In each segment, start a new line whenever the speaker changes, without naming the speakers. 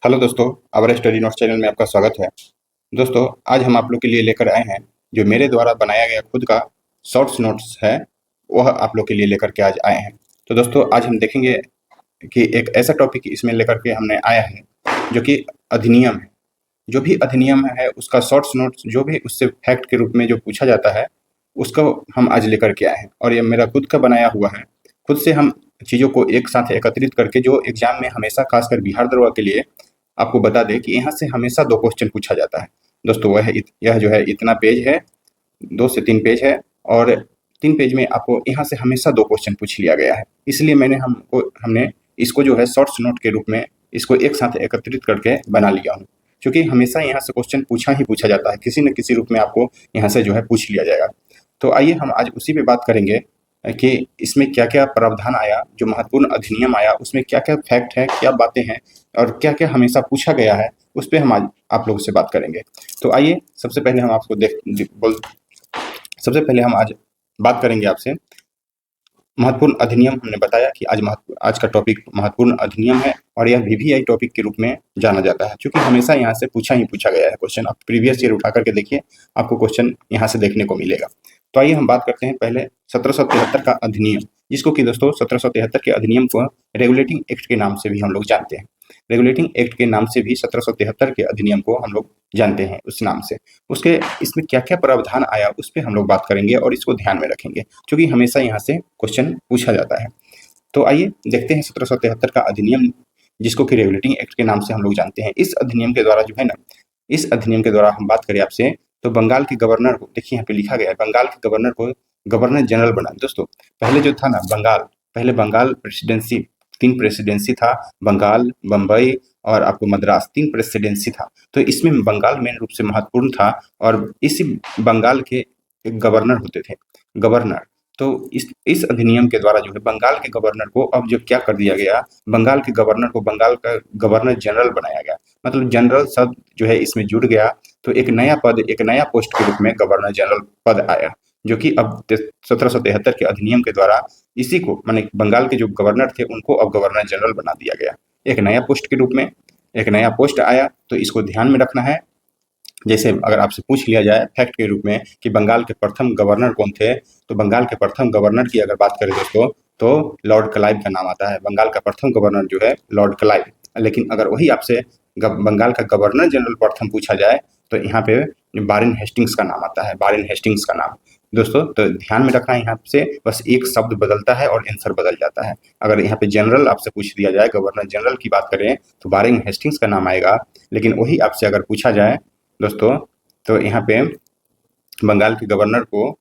Hello दोस्तों, our study notes channel में आपका स्वागत है। दोस्तों, आज हम आप लोग के लिए लेकर आए हैं जो मेरे द्वारा बनाया गया खुद का शॉर्ट्स नोट्स है, वह आप लोग के लिए लेकर के आज आए हैं। तो दोस्तों, आज हम देखेंगे कि एक ऐसा टॉपिक इसमें लेकर के हमने आया है जो कि अधिनियम है। जो भी अधिनियम है उसका शॉर्ट्स नोट्स जो भी उससे फैक्ट के रूप में जो पूछा जाता है, उसको हम आज लेकर के आए हैं और ये मेरा खुद का बनाया हुआ है। खुद से हम चीज़ों को एक साथ एकत्रित करके जो एग्जाम में हमेशा खासकर बिहार दरोगा के लिए आपको बता दें कि यहाँ से हमेशा 2 क्वेश्चन पूछा जाता है। दोस्तों यह जो है इतना पेज है, 2 से 3 पेज है और 3 पेज में आपको यहाँ से हमेशा 2 क्वेश्चन पूछ लिया गया है। इसलिए हमने इसको जो है शॉर्ट्स नोट के रूप में इसको एक साथ एकत्रित करके बना लिया हूँ। क्योंकि हमेशा यहाँ से क्वेश्चन पूछा ही पूछा जाता है, किसी न किसी रूप में आपको यहाँ से जो है पूछ लिया जाएगा। तो आइए हम आज उसी पे बात करेंगे कि इसमें क्या-क्या प्रावधान आया, जो महत्वपूर्ण अधिनियम आया, उसमें क्या-क्या फैक्ट है, क्या बातें हैं और क्या-क्या हमेशा पूछा गया है, उस पे हम आज आप लोगों से बात करेंगे। तो आइए सबसे पहले हम आपको सबसे पहले हम आज बात करेंगे आपसे महत्वपूर्ण अधिनियम। हमने बताया कि आज का टॉपिक महत्वपूर्ण अधिनियम है और यह वीवीआई टॉपिक के रूप में जाना जाता है, क्योंकि हमेशा यहाँ से पूछा ही पूछा गया है क्वेश्चन। आप प्रीवियस ईयर उठा करके देखिए, आपको क्वेश्चन यहाँ से देखने को मिलेगा। तो आइए हम बात करते हैं पहले 1773 का अधिनियम, जिसको कि दोस्तों 1773 के अधिनियम को रेगुलेटिंग एक्ट के नाम से भी हम लोग जानते हैं। रेगुलेटिंग एक्ट के नाम से भी 1773 के अधिनियम को हम लोग जानते हैं उस नाम से। उसके इसमें क्या-क्या प्रावधान आया उस पे हम लोग बात करेंगे और इसको ध्यान में रखेंगे, क्योंकि हमेशा यहाँ से क्वेश्चन पूछा जाता है। तो आइए देखते हैं 1773 का अधिनियम, जिसको कि रेगुलेटिंग एक्ट के नाम से हम लोग जानते हैं। इस अधिनियम के द्वारा जो है ना, इस अधिनियम के द्वारा हम बात करें आपसे, तो बंगाल के गवर्नर को देखिए यहाँ पे लिखा गया है, बंगाल के गवर्नर को गवर्नर जनरल बना। दोस्तों, पहले जो था ना पहले बंगाल प्रेसिडेंसी, 3 प्रेसिडेंसी था, बंगाल, बम्बई और आपको मद्रास, 3 प्रेसिडेंसी था। तो इसमें बंगाल मेन रूप से महत्वपूर्ण था और इसी बंगाल के एक गवर्नर होते थे, गवर्नर। तो इस अधिनियम के द्वारा जो है बंगाल के गवर्नर को अब जो क्या कर दिया गया, बंगाल के गवर्नर को बंगाल का गवर्नर जनरल बनाया गया। मतलब जनरल शब्द जो है इसमें जुड़ गया, तो एक नया पद, एक नया पोस्ट के रूप में गवर्नर जनरल पद आया, जो कि अब 1773 के अधिनियम के द्वारा इसी को माने बंगाल के जो गवर्नर थे उनको अब गवर्नर जनरल बना दिया गया। एक नया पोस्ट के रूप में एक नया पोस्ट आया, तो इसको ध्यान में रखना है। जैसे अगर आपसे पूछ लिया जाए फैक्ट के रूप में कि बंगाल के प्रथम गवर्नर कौन थे, तो बंगाल के प्रथम गवर्नर की अगर बात करें दोस्तों, तो लॉर्ड क्लाइव का नाम आता है। बंगाल का प्रथम गवर्नर जो है लॉर्ड क्लाइव। लेकिन अगर वही आपसे बंगाल का गवर्नर जनरल प्रथम पूछा जाए, तो यहाँ पे वारेन हेस्टिंग्स का नाम आता है, वारेन हेस्टिंग्स का नाम। दोस्तों, तो ध्यान में रखना है, यहाँ से बस एक शब्द बदलता है और आंसर बदल जाता है। अगर यहाँ पे जनरल आपसे पूछ दिया जाए, गवर्नर जनरल की बात करें, तो वारेन हेस्टिंग्स का नाम आएगा। लेकिन वही आपसे अगर पूछा जाए दोस्तों, तो यहाँ पे बंगाल के गवर्नर को,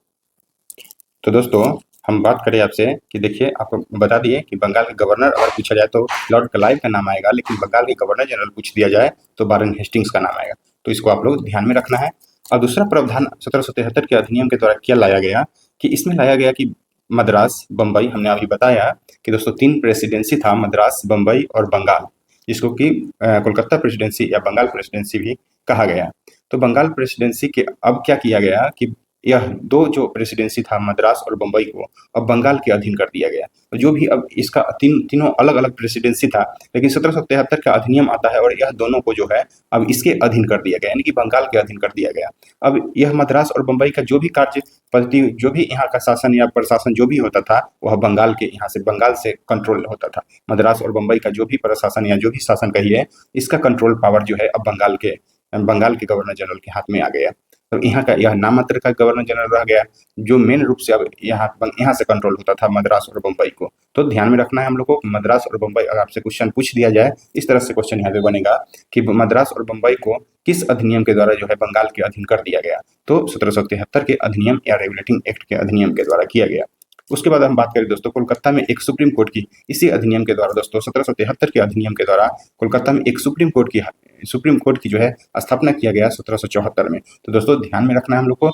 तो दोस्तों हम बात करें आपसे कि देखिए आपको बता दिए कि बंगाल के गवर्नर अगर पूछा जाए तो लॉर्ड क्लाइव का नाम आएगा, लेकिन बंगाल के गवर्नर जनरल पूछ दिया जाए तो वारेन हेस्टिंग्स का नाम आएगा। तो इसको आप लोग ध्यान में रखना है। और दूसरा प्रावधान 1773 के अधिनियम के द्वारा क्या लाया गया, कि इसमें लाया गया कि मद्रास, बम्बई, हमने अभी बताया कि दोस्तों 3 प्रेसिडेंसी था, मद्रास, बम्बई और बंगाल, जिसको कि कोलकाता प्रेसिडेंसी या बंगाल प्रेसिडेंसी भी कहा गया। तो बंगाल प्रेसिडेंसी के अब क्या किया गया कि यह 2 जो प्रेसिडेंसी था मद्रास और बम्बई को अब बंगाल के अधीन कर दिया गया। तो जो भी अब इसका तीनों अलग-अलग प्रेसिडेंसी था, लेकिन 1773 का अधिनियम आता है और यह दोनों को जो है अब इसके अधीन कर दिया गया, यानी कि बंगाल के अधीन कर दिया गया। अब यह मद्रास और बम्बई का जो भी कार्य पद्धति, जो भी यहाँ का शासन या प्रशासन जो भी होता था, वह बंगाल से कंट्रोल होता था। मद्रास और बम्बई का जो भी प्रशासन या जो भी शासन कहिए, इसका कंट्रोल पावर जो है अब बंगाल के गवर्नर जनरल के हाथ में आ गया। तो यहाँ का यह नाम मात्र का गवर्नर जनरल रह गया, जो मेन रूप से अब यहाँ से कंट्रोल होता था मद्रास और बम्बई को। तो ध्यान में रखना है हम लोग को, मद्रास और बम्बई अगर आपसे क्वेश्चन पूछ दिया जाए, इस तरह से क्वेश्चन यहाँ पे बनेगा कि मद्रास और बम्बई को किस अधिनियम के द्वारा जो है बंगाल के अधीन कर दिया गया, तो 1773 के अधिनियम या रेगुलेटिंग एक्ट के अधिनियम के द्वारा किया गया। उसके बाद हम बात करें दोस्तों कोलकाता में एक सुप्रीम कोर्ट की, इसी अधिनियम के द्वारा दोस्तों 1773 के अधिनियम के द्वारा कोलकाता में एक सुप्रीम कोर्ट की जो है स्थापना किया गया 1774 में। तो दोस्तों ध्यान में रखना है हम लोग को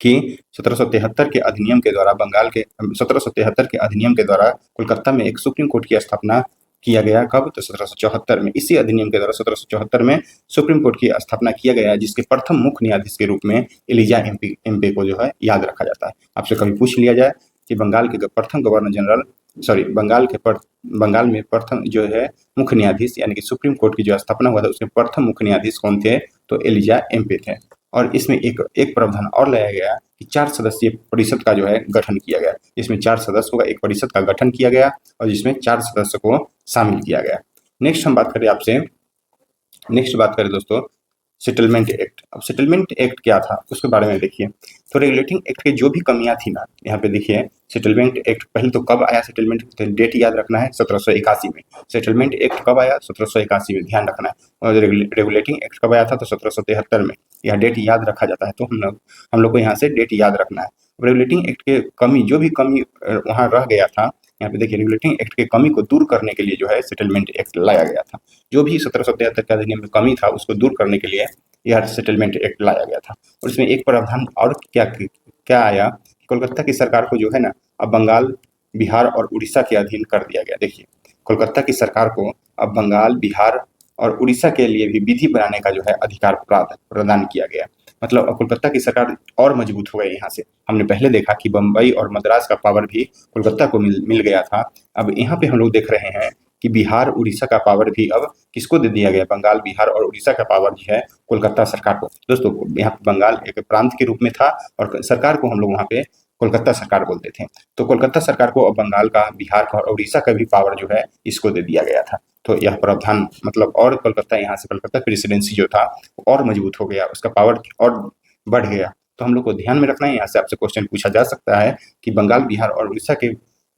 कि 1773 के अधिनियम के द्वारा 1773 के अधिनियम के द्वारा कोलकाता में एक सुप्रीम कोर्ट की स्थापना किया गया। कब? तो 1774 में। इसी अधिनियम के द्वारा 1774 में सुप्रीम कोर्ट की स्थापना किया गया, जिसके प्रथम मुख्य न्यायाधीश के रूप में एलिजा एम्पे को जो है याद रखा जाता है। आपसे कभी पूछ लिया जाए कि बंगाल के प्रथम गवर्नर जनरल बंगाल में प्रथम जो है मुख्य न्यायाधीश यानी कि सुप्रीम कोर्ट की जो स्थापना हुआ था उसके प्रथम मुख्य न्यायाधीश कौन थे? तो एलिजा एम्पे थे। और इसमें एक एक प्रावधान और लाया गया कि 4 सदस्यीय परिषद का जो है गठन किया गया। इसमें 4 सदस्यों का एक परिषद का गठन किया गया और जिसमें 4 सदस्यों को शामिल किया गया। नेक्स्ट बात करें दोस्तों सेटलमेंट एक्ट। अब सेटलमेंट एक्ट क्या था उसके बारे में देखिए। तो रेगुलेटिंग एक्ट की जो भी कमियां थी ना, यहाँ पे देखिए सेटलमेंट एक्ट पहले तो कब आया सेटलमेंट, तो डेट याद रखना है 1781 में। सेटलमेंट एक्ट कब आया? 1781 में, ध्यान रखना है। और रेगुलेटिंग एक्ट कब आया था? तो 1773 में। यह डेट याद रखा जाता है, तो हम लोग को यहाँ से डेट याद रखना है। रेगुलेटिंग एक्ट के कमी जो भी कमी वहाँ रह गया था, यहाँ पे देखिए रेगुलेटिंग एक्ट की कमी को दूर करने के लिए जो है सेटलमेंट एक्ट लाया गया था। जो भी 1773 के अधिनियम में कमी था उसको दूर करने के लिए यह सेटलमेंट एक्ट लाया गया था। और इसमें एक प्रावधान और क्या आया, कोलकाता की सरकार को जो है ना अब बंगाल, बिहार और उड़ीसा के अधीन कर दिया गया। देखिए कोलकाता की सरकार को अब बंगाल, बिहार और उड़ीसा के लिए भी विधि बनाने का जो है अधिकार प्रदान किया गया। मतलब अब कोलकाता की सरकार और मजबूत हो गई। यहाँ से हमने पहले देखा कि बम्बई और मद्रास का पावर भी कोलकाता को मिल गया था। अब यहाँ पे हम लोग देख रहे हैं कि बिहार, उड़ीसा का पावर भी अब किसको दे दिया गया? बंगाल, बिहार और उड़ीसा का पावर जो है कोलकाता सरकार को। दोस्तों यहाँ पे बंगाल एक प्रांत के रूप में था और सरकार को हम लोग वहाँ पे कोलकाता सरकार बोलते थे। तो कोलकाता सरकार को अब बंगाल का, बिहार का और उड़ीसा का भी पावर जो है इसको दे दिया गया था। तो यह प्रावधान मतलब और कोलकाता प्रेसिडेंसी जो था और मजबूत हो गया, उसका पावर और बढ़ गया। तो हम लोग को ध्यान में रखना है, यहाँ से आपसे क्वेश्चन पूछा जा सकता है कि बंगाल, बिहार और उड़ीसा के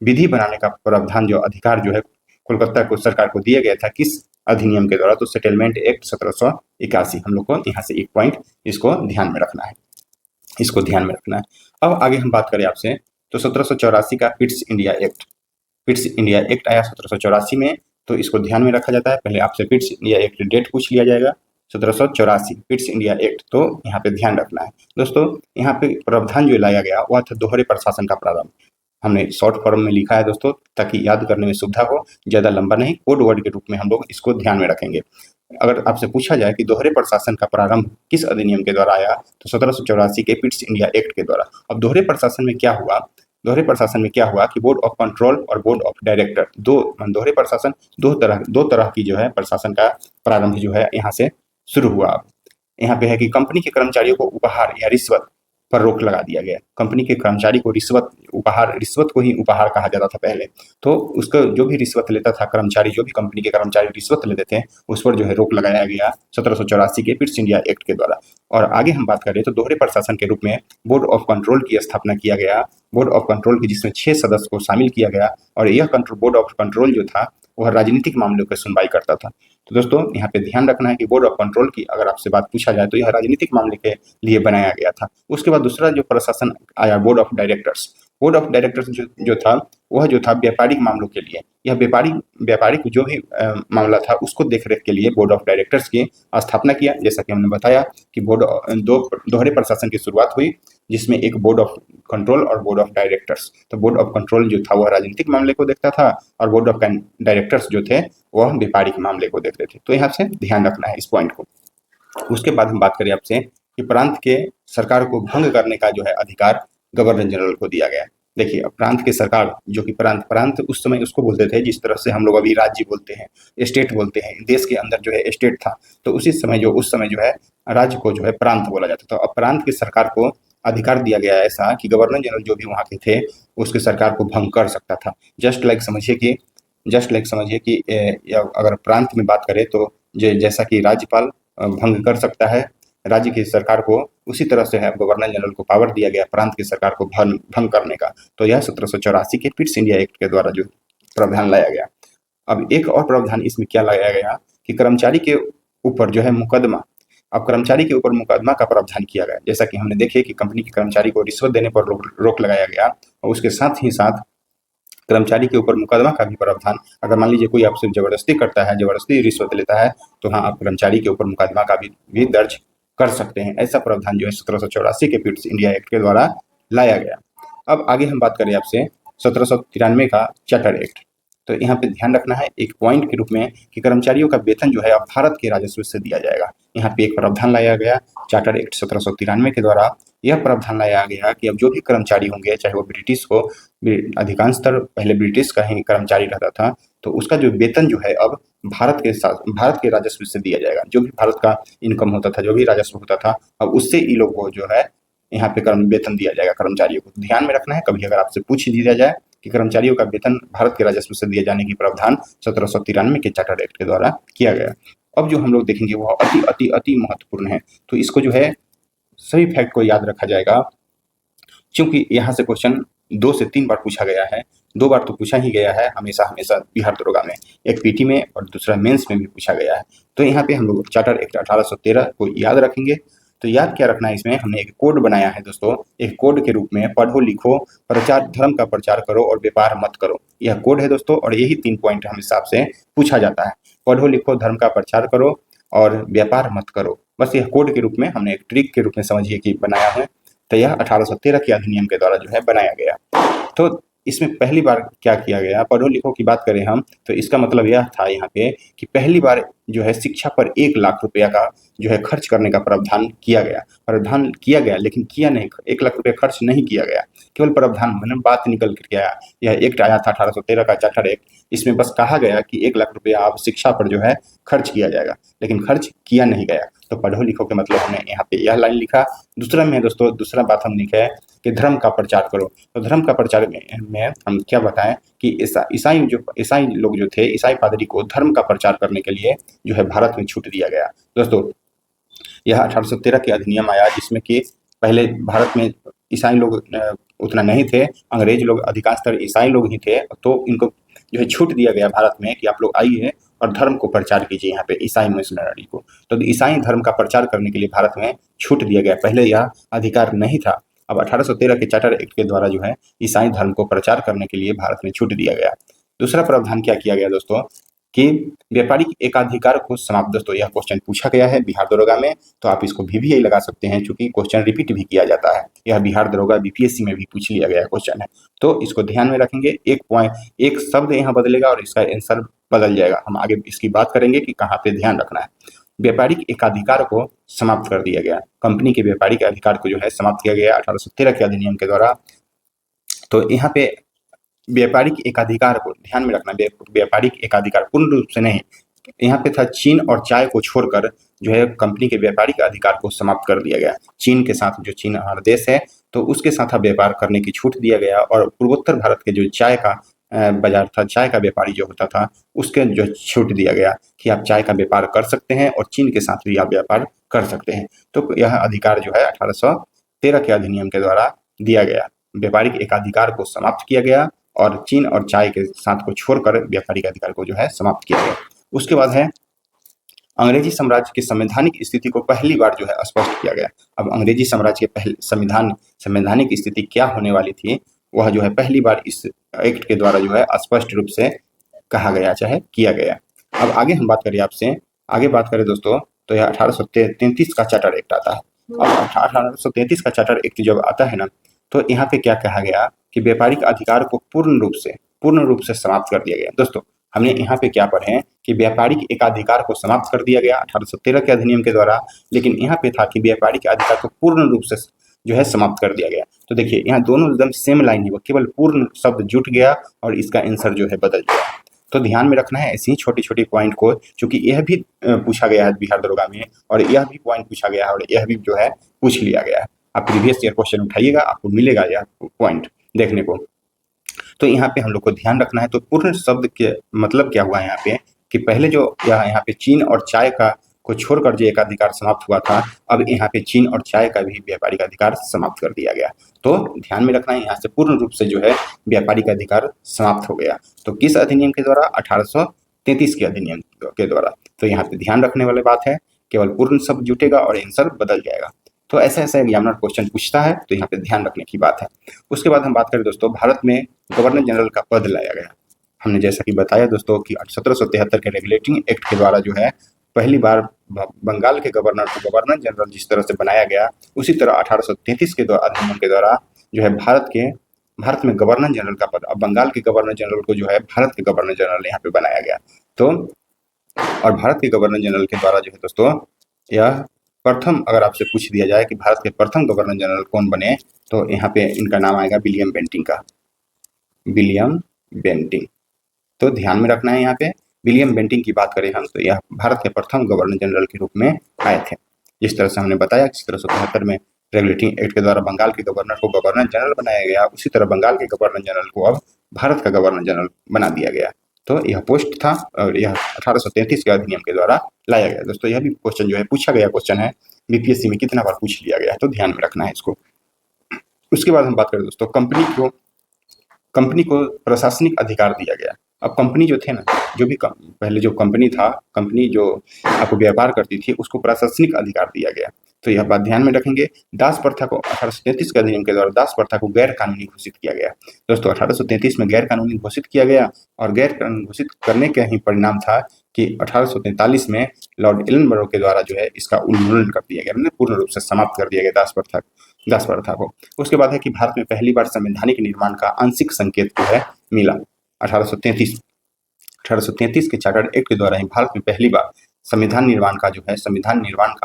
विधि बनाने का प्रावधान जो अधिकार जो है कोलकाता को सरकार को दिया गया था किस अधिनियम के द्वारा? तो सेटलमेंट एक्ट 1781। हम लोग को यहाँ से एक पॉइंट इसको ध्यान में रखना है। अब आगे हम बात करें आपसे तो 1784 का पिट्स इंडिया एक्ट आया 1784 में, तो इसको ध्यान में रखा जाता है। पहले आपसे पिट्स इंडिया एक्ट डेट पूछ लिया जाएगा 1784 पिट्स इंडिया एक्ट, तो यहाँ पे ध्यान रखना है। दोस्तों यहाँ पे प्रावधान जो लाया गया वह था दोहरे प्रशासन का प्रारंभ। हमने शॉर्ट फॉर्म में लिखा है दोस्तों ताकि याद करने में सुविधा हो, ज़्यादा लंबा नहीं, कोड वर्ड के रूप में हम लोग इसको ध्यान में रखेंगे। अगर आपसे पूछा जाए कि दोहरे प्रशासन का प्रारंभ किस अधिनियम के द्वारा आया, तो 1784 के पिट्स इंडिया एक्ट के द्वारा। अब दोहरे प्रशासन में क्या हुआ कि बोर्ड ऑफ कंट्रोल और बोर्ड ऑफ डायरेक्टर दोहरे प्रशासन दो तरह की जो है प्रशासन का प्रारंभ जो है यहाँ से शुरू हुआ। यहाँ पे है कि कंपनी के कर्मचारियों को उपहार या रिश्वत पर रोक लगा दिया गया। कंपनी के कर्मचारी को रिश्वत को ही उपहार कहा जाता था पहले। तो उसका जो भी रिश्वत लेता था कर्मचारी, जो भी कंपनी के कर्मचारी रिश्वत लेते थे उस पर जो है रोक लगाया गया 1784 के पिट्स इंडिया एक्ट के द्वारा। और आगे हम बात करें तो दोहरे प्रशासन के रूप में बोर्ड ऑफ कंट्रोल की स्थापना किया गया। बोर्ड ऑफ कंट्रोल की जिसमें 6 सदस्य को शामिल किया गया और यह बोर्ड ऑफ कंट्रोल जो था वह राजनीतिक मामलों की सुनवाई करता था। तो दोस्तों यहाँ पे ध्यान रखना है कि बोर्ड ऑफ कंट्रोल की अगर आपसे बात पूछा जाए तो यह राजनीतिक मामले के लिए बनाया गया था। उसके बाद दूसरा जो प्रशासन आया बोर्ड ऑफ डायरेक्टर्स जो था व्यापारिक मामलों के लिए। यह व्यापारिक जो भी मामला था उसको देखरेख के लिए बोर्ड ऑफ डायरेक्टर्स की स्थापना किया। जैसा कि हमने बताया कि दोहरे प्रशासन की शुरुआत हुई जिसमें एक बोर्ड ऑफ कंट्रोल और बोर्ड ऑफ डायरेक्टर्स। तो बोर्ड ऑफ कंट्रोल जो था वह राजनीतिक मामले को देखता था और बोर्ड ऑफ डायरेक्टर्स जो थे वह व्यापारिक मामले को देखते थे। तो यहाँ से ध्यान रखना है इस पॉइंट को। उसके बाद हम बात करें आपसे कि प्रांत के सरकार को भंग करने का जो है अधिकार गवर्नर जनरल को दिया गया। देखिए प्रांत की सरकार जो कि प्रांत उस समय उसको बोलते थे जिस तरह से हम लोग अभी राज्य बोलते हैं, स्टेट बोलते हैं। देश के अंदर जो है स्टेट था, तो उस समय जो है राज्य को जो है प्रांत बोला जाता था। अब प्रांत की सरकार को अधिकार दिया गया ऐसा कि गवर्नर जनरल जो भी वहाँ के थे उसके सरकार को भंग कर सकता था। जस्ट लाइक समझिए कि अगर प्रांत में बात करें तो जैसा कि राज्यपाल भंग कर सकता है राज्य की सरकार को, उसी तरह से है गवर्नर जनरल को पावर दिया गया प्रांत की सरकार को भंग करने का। तो यह 1784 के पिट्स इंडिया एक्ट के द्वारा जो प्रावधान लाया गया। अब एक और प्रावधान इसमें क्या लाया गया कि कर्मचारी के ऊपर जो है मुकदमा का प्रावधान किया गया। जैसा कि हमने देखे कि कंपनी के कर्मचारी को रिश्वत देने पर रोक लगाया गया और उसके साथ ही साथ कर्मचारी के ऊपर मुकदमा का भी प्रावधान। अगर मान लीजिए कोई आपसे जबरदस्ती करता है, जबरदस्ती रिश्वत लेता है, तो हाँ आप कर्मचारी के ऊपर मुकदमा का भी दर्ज कर सकते हैं। ऐसा प्रावधान जो है 1784 के पिट्स इंडिया एक्ट के द्वारा लाया गया। अब आगे हम बात करें आपसे 1793 का चार्टर एक्ट। तो यहाँ पे ध्यान रखना है एक पॉइंट के रूप में कि कर्मचारियों का वेतन जो है अब भारत के राजस्व से दिया जाएगा। यहाँ पे एक प्रावधान लाया गया चार्टर एक्ट 1793 के द्वारा। यह प्रावधान लाया गया कि अब जो भी कर्मचारी होंगे, चाहे वो ब्रिटिश हो, अधिकांशतर पहले ब्रिटिश का ही कर्मचारी रहता था, तो उसका जो वेतन जो है अब भारत के राजस्व से दिया जाएगा। जो भी भारत का इनकम होता था, जो भी राजस्व होता था, अब उससे इन लोग को जो है यहाँ पे वेतन दिया जाएगा कर्मचारियों को। ध्यान में रखना है, कभी अगर आपसे पूछ दिया जाए कि कर्मचारियों का वेतन भारत के राजस्व से दिए जाने की प्रावधान 1793 के चार्टर एक्ट के द्वारा किया गया। अब जो हम लोग देखेंगे वह अति अति अति महत्वपूर्ण है, तो इसको जो है सभी फैक्ट को याद रखा जाएगा, क्योंकि यहाँ से क्वेश्चन 2 से 3 बार पूछा गया है। 2 बार तो पूछा ही गया है हमेशा बिहार दरोगा में, एक पीटी में और दूसरा मेंस में भी पूछा गया है। तो यहाँ पे हम लोग चार्टर एक्ट 1813 को याद रखेंगे। तो याद क्या रखना है, इसमें हमने एक कोड बनाया है दोस्तों। एक कोड के रूप में पढ़ो लिखो प्रचार, धर्म का प्रचार करो और व्यापार मत करो, यह कोड है दोस्तों। और यही 3 पॉइंट हम हिसाब से पूछा जाता है, पढ़ो लिखो, धर्म का प्रचार करो और व्यापार मत करो। बस यह कोड के रूप में हमने एक ट्रिक के रूप में समझिए कि बनाया है। तो यह 1813 के अधिनियम के द्वारा जो है बनाया गया। तो इसमें पहली बार क्या किया गया, पढ़ो लिखो की बात करें हम, तो इसका मतलब यह था यहाँ पे कि पहली बार जो है शिक्षा पर 1 लाख रुपया का जो है खर्च करने का प्रावधान किया गया, लेकिन किया नहीं, 1 लाख रुपया खर्च नहीं किया गया, केवल प्रावधान मतलब बात निकल कर गया। यह एक्ट आया था 1813 का चार्टर एक्ट, इसमें बस कहा गया कि 1 लाख रुपया आप शिक्षा पर जो है खर्च किया जाएगा, लेकिन खर्च किया नहीं गया। तो पढ़ो लिखो के मतलब हमने यहाँ पे यह लाइन लिखा। दूसरा में दोस्तों, दूसरा बात हम लिखा है कि धर्म का प्रचार करो। तो धर्म का प्रचार में हम क्या बताएं कि ईसाई लोग जो थे, ईसाई पादरी को धर्म का प्रचार करने के लिए जो है भारत में छूट दिया गया। दोस्तों यह 1813 के अधिनियम आया, जिसमें कि पहले भारत में ईसाई लोग उतना नहीं थे, अंग्रेज लोग अधिकांशतर ईसाई लोग ही थे, तो इनको जो है छूट दिया गया भारत में कि आप लोग आइए और धर्म को प्रचार कीजिए यहाँ पे, ईसाई मिशनरी को। तो ईसाई धर्म का प्रचार करने के लिए भारत में छूट दिया गया, पहले यह अधिकार नहीं था। अब 1813 के चार्टर एक्ट के द्वारा जो है ईसाई धर्म को प्रचार करने के लिए भारत में छूट दिया गया। दूसरा प्रावधान क्या किया गया दोस्तों कि व्यापारिक एकाधिकार को समाप्त। दोस्तों यह क्वेश्चन पूछा गया है बिहार दरोगा में, तो आप इसको भी लगा सकते हैं, क्योंकि क्वेश्चन रिपीट भी किया जाता है। यह बिहार दरोगा बीपीएससी में भी पूछ लिया गया क्वेश्चन है, तो इसको ध्यान में रखेंगे। एक शब्द यहाँ बदलेगा और इसका आंसर बदल जाएगा। हम आगे इसकी बात करेंगे कि कहाँ पे ध्यान रखना है। व्यापारिक एकाधिकार को समाप्त कर दिया गया, कंपनी के व्यापारिक अधिकार को जो है समाप्त किया गया 1813 के अधिनियम के द्वारा। तो यहाँ पे व्यापारिक एकाधिकार को ध्यान में रखना, व्यापारिक एकाधिकार पूर्ण रूप से नहीं, यहाँ पे था चीन और चाय को छोड़कर जो है कंपनी के व्यापारिक अधिकार को समाप्त कर दिया गया। चीन के साथ, जो चीन हमारा देश है, तो उसके साथ व्यापार करने की छूट दिया गया। और पूर्वोत्तर भारत के जो चाय का बाजार था, चाय का व्यापारी जो होता था, उसके जो छूट दिया गया कि आप चाय का व्यापार कर सकते हैं और चीन के साथ भी आप व्यापार कर सकते हैं। तो यह अधिकार जो है 1813 के अधिनियम के द्वारा दिया गया। व्यापारिक एकाधिकार को समाप्त किया गया और चीन और चाय के साथ को छोड़कर व्यापारिक अधिकार को जो है समाप्त किया गया। उसके बाद है अंग्रेजी साम्राज्य की संवैधानिक स्थिति को पहली बार जो है स्पष्ट किया गया। अब अंग्रेजी साम्राज्य के पहले संवैधानिक स्थिति क्या होने वाली थी, वह जो है पहली बार इस एक्ट के द्वारा जो है स्पष्ट रूप से कहा गया, चाहे किया गया। अब आगे हम बात करें दोस्तों, तो यह 1833 का चार्टर एक्ट आता है। अब 1833 का चार्टर एक्ट जब आता है ना, तो यहाँ पे क्या कहा गया कि व्यापारिक अधिकार को पूर्ण रूप से समाप्त कर दिया गया। दोस्तों हमने यहाँ पे क्या पढ़े कि व्यापारिक एकाधिकार को समाप्त कर दिया गया 1813 के अधिनियम के द्वारा, लेकिन यहाँ पे था कि व्यापारिक अधिकार को पूर्ण रूप से जो है समाप्त कर दिया गया। तो देखिए यहाँ दोनों एकदम सेम लाइन है, वो केवल पूर्ण शब्द जुट गया और इसका आंसर जो है बदल गया। तो ध्यान में रखना है ऐसी ही छोटी छोटी पॉइंट को, क्योंकि यह भी पूछा गया है बिहार दरोगा में, और यह भी पॉइंट पूछा गया है, और यह भी जो है पूछ लिया गया है। आप प्रीवियस ईयर क्वेश्चन उठाइएगा, आपको मिलेगा यह पॉइंट देखने को। तो यहाँ पे हम लोग को ध्यान रखना है। तो पूर्ण शब्द के मतलब क्या हुआ यहाँ पे कि पहले जो यहाँ पे चीन और चाय का को छोड़कर जो एकाधिकार समाप्त हुआ था, अब यहाँ पे चीन और चाय का भी व्यापारिक अधिकार समाप्त कर दिया गया। तो ध्यान में रखना है, यहाँ से पूर्ण रूप से जो है व्यापारिक अधिकार समाप्त हो गया। तो किस अधिनियम के द्वारा? 1833 के अधिनियम के द्वारा। तो यहाँ पे ध्यान रखने वाली बात है, केवल पूर्ण शब्द जुटेगा और आंसर बदल जाएगा। तो ऐसा एग्जामिनर क्वेश्चन पूछता है, तो यहाँ पे ध्यान रखने की बात है। उसके बाद हम बात करें दोस्तों, भारत में गवर्नर जनरल का पद लाया गया। हमने जैसा कि बताया दोस्तों कि 1773 के रेगुलेटिंग एक्ट के द्वारा जो है पहली बार बंगाल के गवर्नर को गवर्नर जनरल जिस तरह से बनाया गया, उसी तरह 1833 के अधिनियम के द्वारा जो है भारत के भारत में गवर्नर जनरल का पद, अब बंगाल के गवर्नर जनरल को जो है भारत के गवर्नर जनरल यहाँ पे बनाया गया। तो और भारत के गवर्नर जनरल के द्वारा जो है दोस्तों यह प्रथम, अगर आपसे पूछ दिया जाए कि भारत के प्रथम गवर्नर जनरल कौन बने, तो यहाँ पे इनका नाम आएगा विलियम बेंटिंग का, विलियम बेंटिंग। तो ध्यान में रखना है यहाँ पे, विलियम बेंटिंग की बात करें हम तो यह भारत के प्रथम गवर्नर जनरल के रूप में आए थे। जिस तरह से हमने बताया कि 1773 में रेगुलेटिंग एक्ट के द्वारा बंगाल के गवर्नर को गवर्नर जनरल बनाया गया, उसी तरह बंगाल के गवर्नर जनरल को अब भारत का गवर्नर जनरल बना दिया गया। तो यह पोस्ट था और यह 1833 के अधिनियम के द्वारा लाया गया। दोस्तों यह भी क्वेश्चन जो है पूछा गया क्वेश्चन है, बीपीएससी में कितना बार पूछ लिया गया है, तो ध्यान में रखना है इसको। उसके बाद हम बात करें दोस्तों, कंपनी को प्रशासनिक अधिकार दिया गया। अब कंपनी जो थे ना, जो भी पहले जो कंपनी था, कंपनी जो आपको व्यापार करती थी, उसको प्रशासनिक अधिकार दिया गया। तो यह बात ध्यान में रखेंगे। दास प्रथा को 1833 के अधिनियम के द्वारा दास प्रथा को गैर कानूनी घोषित किया गया। दोस्तों 1833 में गैर कानूनी घोषित किया गया और गैर कानूनी घोषित करने का ही परिणाम था कि 1843 में लॉर्ड एलनबरो के द्वारा जो है इसका उन्मूलन कर दिया गया, मतलब पूर्ण रूप से समाप्त कर दिया गया दास प्रथा को। उसके बाद है कि भारत में पहली बार संवैधानिक निर्माण का आंशिक संकेत जो है मिला 1833 के चार्टर एक्ट के द्वारा ही भारत में पहली बार संविधान निर्माण का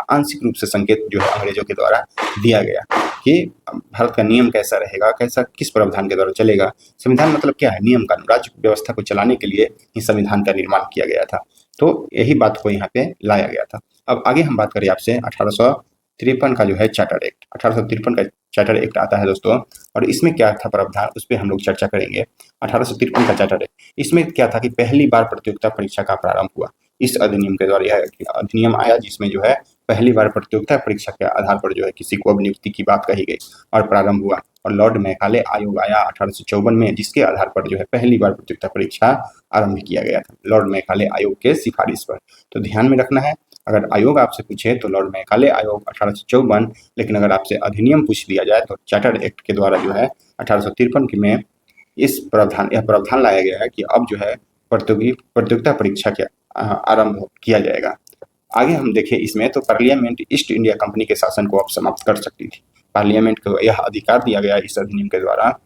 आंशिक रूप से संकेत जो है अंग्रेजों के द्वारा दिया गया कि भारत का नियम कैसा रहेगा, कैसा किस प्रावधान के द्वारा चलेगा। संविधान मतलब क्या है? नियम कानून, राज्य व्यवस्था को चलाने के लिए ही संविधान का निर्माण किया गया था। तो यही बात को यहाँ पे लाया गया था। अब आगे हम बात करें आपसे 1853 का जो है चार्टर एक्ट, 1853 का चार्टर एक्ट आता है दोस्तों, और इसमें क्या था प्रावधान, उस पर हम लोग चर्चा करेंगे। 1853 का चार्टर एक्ट, इसमें क्या था कि पहली बार प्रतियोगिता परीक्षा का प्रारंभ हुआ। इस अधिनियम के द्वारा यह अधिनियम आया जिसमें जो है पहली बार प्रतियोगिता परीक्षा के आधार पर जो है किसी को अब नियुक्ति की बात कही गई और प्रारंभ हुआ। और लॉर्ड मैकाले आयोग आया 1854 में, जिसके आधार पर जो है पहली बार प्रतियोगिता परीक्षा आरंभ किया गया था, लॉर्ड मैकाले आयोग के सिफारिश पर। तो ध्यान में रखना है, अगर आयोग आपसे पूछे तो लॉर्ड मैकाले आयोग 1854, लेकिन अगर आपसे अधिनियम पूछ लिया जाए तो चार्टर एक्ट के द्वारा जो है 1853 में यह प्रावधान लाया गया है कि अब जो है प्रतियोगिता परीक्षा के आरंभ किया जाएगा। आगे हम देखें इसमें तो पार्लियामेंट ईस्ट इंडिया कंपनी के शासन को अब समाप्त कर सकती थी। पार्लियामेंट को यह अधिकार दिया गया इस अधिनियम के द्वारा,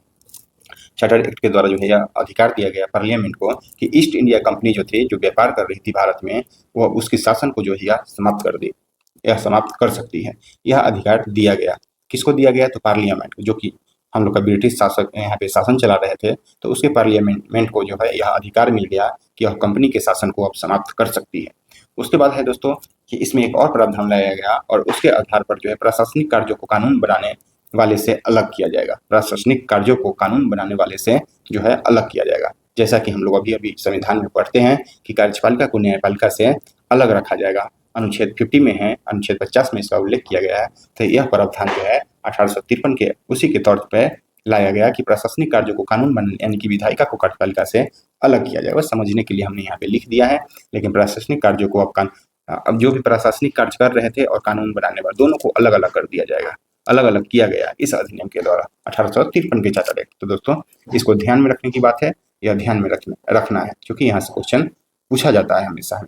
चार्टर एक्ट के द्वारा जो है यह अधिकार दिया गया पार्लियामेंट को कि ईस्ट इंडिया कंपनी जो थी, जो व्यापार कर रही थी भारत में, वह उसके शासन को जो है यह समाप्त कर सकती है। यह अधिकार दिया गया, किसको दिया गया? तो पार्लियामेंट, जो कि हम लोग का ब्रिटिश शासक यहाँ पे शासन चला रहे थे, तो उसके पार्लियामेंट को जो है यह अधिकार मिल गया कि वह कंपनी के शासन को अब समाप्त कर सकती है। उसके बाद है दोस्तों कि इसमें एक और प्रावधान लाया गया और उसके आधार पर जो है प्रशासनिक कार्यों को कानून बनाने वाले से अलग किया जाएगा। प्रशासनिक कार्यों को कानून बनाने वाले से जो है अलग किया जाएगा। जैसा कि हम लोग अभी संविधान में पढ़ते हैं कि कार्यपालिका को न्यायपालिका से अलग रखा जाएगा, अनुच्छेद 50 में है, अनुच्छेद 50 में इसका उल्लेख किया गया है। तो यह प्रावधान जो है 1853 के उसी के तौर पर लाया गया कि प्रशासनिक कार्यों को कानून बनाने यानी कि विधायिका को कार्यपालिका से अलग किया जाएगा। समझने के लिए हमने यहाँ पे लिख दिया है, लेकिन प्रशासनिक कार्यों को अब जो भी प्रशासनिक कार्य कर रहे थे और कानून बनाने वाले, दोनों को अलग अलग कर दिया जाएगा, अलग अलग किया गया इस अधिनियम के द्वारा 1853 के चार्टर एक्ट। तो दोस्तों इसको ध्यान में रखने की बात है, यह ध्यान में रखना है क्योंकि यहाँ से क्वेश्चन पूछा जाता है हमेशा।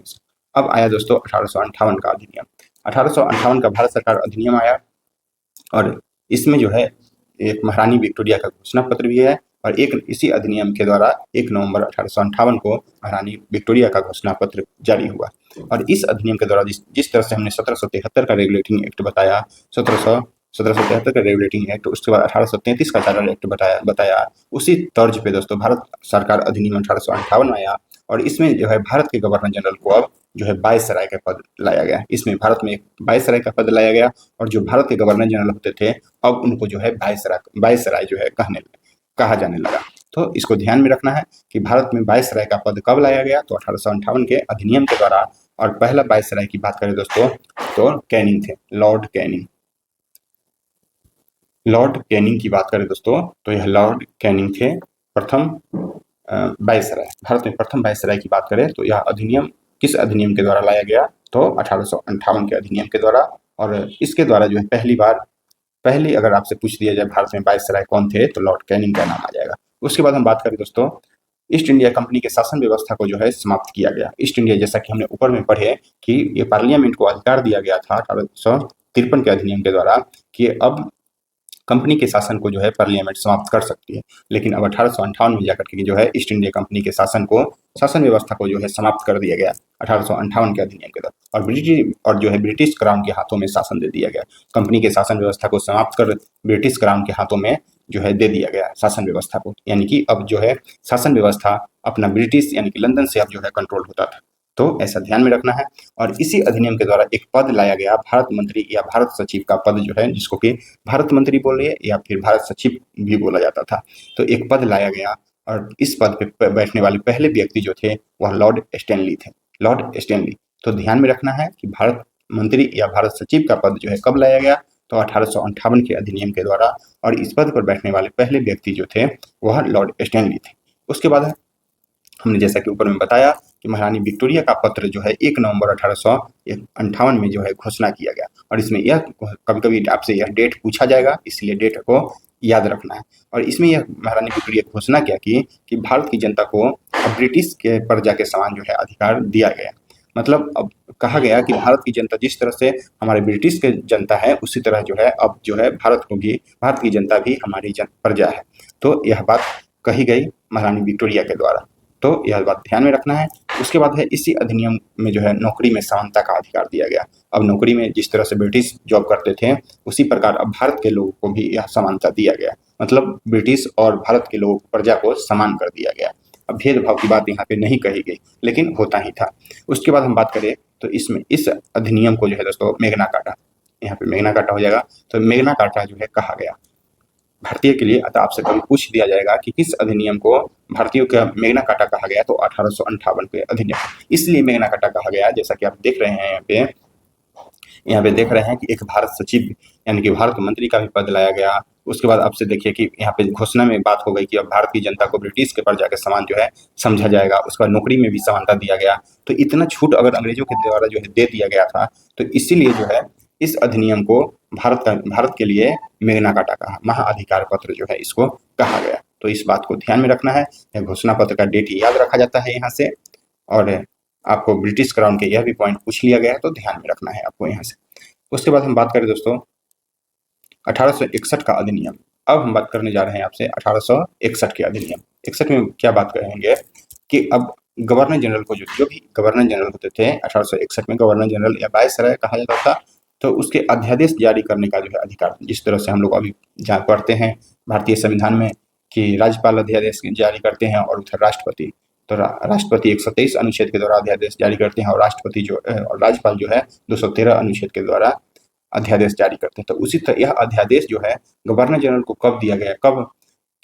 अब आया दोस्तों 1858 का अधिनियम। 1858 का भारत सरकार अधिनियम आया और इसमें जो है एक महारानी विक्टोरिया का घोषणा पत्र भी है और एक इसी अधिनियम के द्वारा 1 नवंबर 1858 को महारानी विक्टोरिया का घोषणा पत्र जारी हुआ। और इस अधिनियम के द्वारा जिस तरह से हमने 1773 का रेगुलेटिंग एक्ट बताया, 1773 का रेगुलेटिंग एक्ट, उसके बाद 1833 का चार्टर एक्ट बताया, उसी तर्ज पे दोस्तों भारत सरकार अधिनियम 1858 आया और इसमें जो है भारत के गवर्नर जनरल को अब जो है वायसराय का पद लाया गया। इसमें भारत में वायसराय का पद लाया गया और जो भारत के गवर्नर जनरल होते थे अब उनको जो है वायसराय जो है कहा जाने लगा। तो इसको ध्यान में रखना है कि भारत में वायसराय का पद कब लाया गया, तो 1858 के अधिनियम के द्वारा। और पहला वायसराय की बात करें दोस्तों तो कैनिंग थे, लॉर्ड कैनिंग की बात करें दोस्तों तो यह लॉर्ड कैनिंग थे प्रथम वायसराय। भारत में प्रथम वायसराय की बात करें तो यह अधिनियम किस अधिनियम के द्वारा लाया गया, तो 1858 के अधिनियम के द्वारा। और इसके द्वारा जो है पहली अगर आपसे पूछ दिया जाए भारत में वायसराय कौन थे तो लॉर्ड कैनिंग का नाम आ जाएगा। उसके बाद हम बात करें दोस्तों ईस्ट इंडिया कंपनी के शासन व्यवस्था को जो है समाप्त किया गया। ईस्ट इंडिया, जैसा कि हमने ऊपर में पढ़े कि ये पार्लियामेंट को अधिकार दिया गया था 1853 के अधिनियम के द्वारा कि अब कंपनी के शासन को जो है पार्लियामेंट समाप्त कर सकती है। लेकिन अब 1858 में जाकर के जो है ईस्ट इंडिया कंपनी के शासन व्यवस्था को जो है समाप्त कर दिया गया 1858 के अधिनियम के तहत, और जो है ब्रिटिश क्राउन के हाथों में शासन दे दिया गया। कंपनी के शासन व्यवस्था को समाप्त कर ब्रिटिश क्राउन के हाथों में जो है दे दिया गया शासन व्यवस्था को, यानी कि अब जो है शासन व्यवस्था अपना ब्रिटिश यानी कि लंदन से अब जो है कंट्रोल होता था। तो ऐसा ध्यान में रखना है। और इसी अधिनियम के द्वारा एक पद लाया गया, भारत मंत्री या भारत सचिव का पद जो है, जिसको कि भारत मंत्री बोले या फिर भारत सचिव भी बोला जाता था। तो एक पद लाया गया और इस पद पे बैठने वाले पहले व्यक्ति जो थे वह लॉर्ड स्टैनली थे, लॉर्ड स्टैनली। तो ध्यान में रखना है कि भारत मंत्री या भारत सचिव का पद जो है कब लाया गया, तो 1858 के अधिनियम के द्वारा, और इस पद पर बैठने वाले पहले व्यक्ति जो थे वह लॉर्ड स्टैनली थे। उसके बाद हमने जैसा कि ऊपर में बताया कि महारानी विक्टोरिया का पत्र जो है 1 नवंबर 1858 में जो है घोषणा किया गया। और इसमें यह कभी कभी आपसे यह डेट पूछा जाएगा, इसलिए डेट को याद रखना है। और इसमें यह महारानी विक्टोरिया घोषणा क्या की कि भारत की जनता को ब्रिटिश के प्रजा के समान जो है अधिकार दिया गया। मतलब अब कहा गया कि भारत की जनता जिस तरह से हमारे ब्रिटिश के जनता है, उसी तरह जो है अब जो है भारत की जनता भी हमारी प्रजा है। तो यह बात कही गई महारानी विक्टोरिया के द्वारा, तो यह बात ध्यान में रखना है। उसके बाद है इसी अधिनियम में जो है नौकरी में समानता का अधिकार दिया गया। अब नौकरी में जिस तरह से ब्रिटिश जॉब करते थे, उसी प्रकार अब भारत के लोगों को भी यह समानता दिया गया। मतलब ब्रिटिश और भारत के लोगों प्रजा को समान कर दिया गया। अब भेदभाव की बात यहाँ पे नहीं कही गई, लेकिन होता ही था। उसके बाद हम बात करें तो इसमें इस अधिनियम को जो है दोस्तों मैग्ना कार्टा, यहाँ पे मैग्ना कार्टा हो जाएगा। तो मैग्ना कार्टा जो है कहा गया भारतीय के लिए। अतः आपसे कभी पूछ दिया जाएगा कि किस अधिनियम को भारतीयों का मैग्ना कार्टा कहा गया, तो 1858 के अधिनियम। इसलिए मैग्ना कार्टा कहा गया, जैसा कि आप देख रहे हैं यहाँ पे देख रहे हैं कि एक भारत सचिव यानी कि भारत मंत्री का भी पद लाया गया। उसके बाद आपसे देखिए कि यहाँ पे घोषणा में बात हो गई कि अब भारत की जनता को ब्रिटिश के प्रजा के समान जो है समझा जाएगा। उसके बाद नौकरी में भी समानता दिया गया। तो इतना छूट अगर अंग्रेजों के द्वारा जो है दे दिया गया था, तो इसीलिए जो है इस अधिनियम को भारत के लिए मैग्ना कार्टा कहा, महाअधिकार पत्र जो है इसको कहा गया। तो इस बात को ध्यान में रखना है। यह घोषणा पत्र का डेट याद रखा जाता है यहाँ से, और आपको ब्रिटिश क्राउन के यह भी पॉइंट पूछ लिया गया है, तो ध्यान में रखना है आपको यहाँ से। उसके बाद हम बात करें दोस्तों 1861 का अधिनियम। अब हम बात करने जा रहे हैं आपसे 1861 के अधिनियम। 61 में क्या बात करेंगे कि अब गवर्नर जनरल को जो भी गवर्नर जनरल होते थे 1861 में, गवर्नर जनरल या वायसराय कहा जाता था, तो उसके अध्यादेश जारी करने का जो है अधिकार, जिस तरह से हम लोग अभी पढ़ते हैं भारतीय संविधान में कि राज्यपाल अध्यादेश जारी करते हैं और उधर राष्ट्रपति, तो राष्ट्रपति 123 अनुच्छेद के द्वारा अध्यादेश जारी करते हैं, और राष्ट्रपति जो और राज्यपाल जो है 213 अनुच्छेद के द्वारा अध्यादेश जारी करते हैं। तो उसी तरह यह अध्यादेश जो है गवर्नर जनरल को कब दिया गया, कब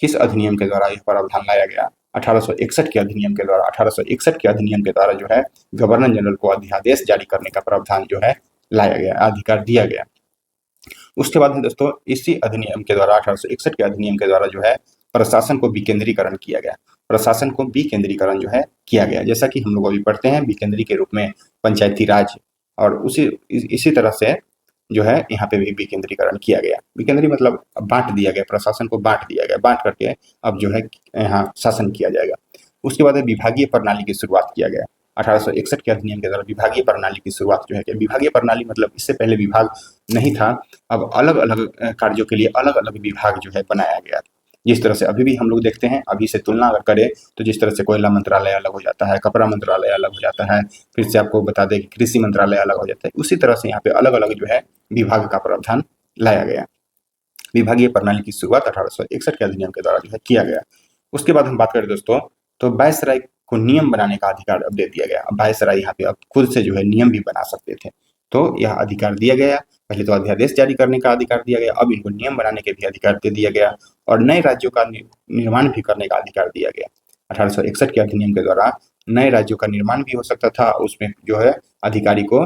किस अधिनियम के द्वारा यह प्रावधान लाया गया, 1861 के अधिनियम के द्वारा। 1861 के अधिनियम के द्वारा जो है गवर्नर जनरल को अध्यादेश जारी करने का प्रावधान जो है लाया गया, अधिकार दिया गया। उसके बाद में दोस्तों इसी अधिनियम के द्वारा 1861 के अधिनियम के द्वारा जो है प्रशासन को विकेंद्रीकरण किया गया। प्रशासन को विकेंद्रीकरण जो है किया गया, जैसा कि हम लोग अभी पढ़ते हैं विकेंद्री के रूप में पंचायती राज, और इसी तरह से जो है यहाँ पे भी विकेंद्रीकरण किया गया। विकेंद्री मतलब बांट दिया गया, प्रशासन को बांट दिया गया, बांट करके अब जो है यहाँ शासन किया जाएगा। उसके बाद विभागीय प्रणाली की शुरुआत किया गया। 1861 के अधिनियम के द्वारा विभागीय प्रणाली की शुरुआत जो है, विभागीय प्रणाली मतलब इससे पहले विभाग नहीं था, अब अलग अलग कार्यों के लिए अलग अलग विभाग जो है बनाया गया। जिस तरह से अभी भी हम लोग देखते हैं, अभी से तुलना अगर करें तो जिस तरह से कोयला मंत्रालय अलग हो जाता है, कपड़ा मंत्रालय अलग हो जाता है, फिर से आपको बता दें कि कृषि मंत्रालय अलग हो जाता है, उसी तरह से यहाँ पे अलग अलग जो है विभाग का प्रावधान लाया गया। विभागीय प्रणाली की शुरुआत 1861 के अधिनियम के द्वारा जो है किया गया। उसके बाद हम बात करें दोस्तों तो वायसराय को नियम बनाने का अधिकार अब दे दिया गया। अब वायसराय यहाँ पे अब खुद से जो है नियम भी बना सकते थे, तो यह अधिकार दिया गया। पहले तो अध्यादेश जारी करने का अधिकार दिया गया, अब इनको नियम बनाने के भी अधिकार दे दिया गया, और नए राज्यों का निर्माण भी करने का अधिकार दिया गया। 1861 के अधिनियम के द्वारा नए राज्यों का निर्माण भी हो सकता था, उसमें जो है अधिकारी को